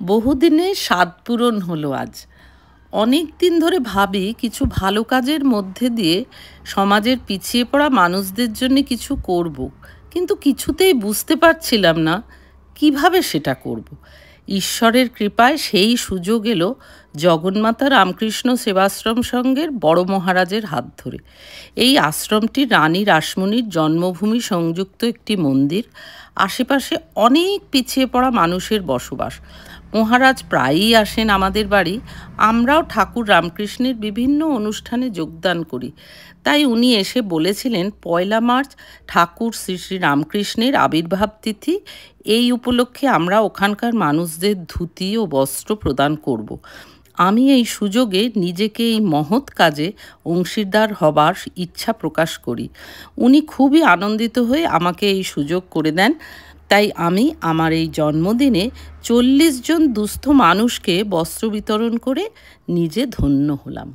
বহুদিনের স্বাদ পূরণ হলো আজ। অনেক দিন ধরে ভাবি কিছু ভালো কাজের মধ্যে দিয়ে সমাজের পিছিয়ে পড়া মানুষদের জন্য কিছু করব, কিন্তু কিছুতেই বুঝতে পারছিলাম না কিভাবে সেটা করব। ঈশ্বরের কৃপায় সেই সুযোগ এলো জগন্মাতা রামকৃষ্ণ সেবাশ্রম সংঘের বড় মহারাজের হাত ধরে। এই আশ্রমটি রানী রাসমণির জন্মভূমি সংযুক্ত একটি মন্দির। আশেপাশে অনেক পিছিয়ে পড়া মানুষের বসবাস। মহারাজ প্রায়ই আসেন আমাদের বাড়ি। আমরাও ঠাকুর রামকৃষ্ণের বিভিন্ন অনুষ্ঠানে যোগদান করি। তাই উনি এসে বলেছিলেন 1 মার্চ ঠাকুর শ্রী শ্রী রামকৃষ্ণের আবির্ভাব তিথি। এই উপলক্ষে আমরা ওখানকার মানুষদের ধুতি ও বস্ত্র প্রদান করব। আমি এই সুযোগে নিজেকে এই মহৎ কাজে অংশীদার হবার ইচ্ছা প্রকাশ করি। উনি খুবই আনন্দিত হয়ে আমাকে এই সুযোগ করে দেন। তাই আমি আমার এই জন্মদিনে 40 জন দুস্থ মানুষকে বস্ত্র বিতরণ করে নিজে ধন্য হলাম।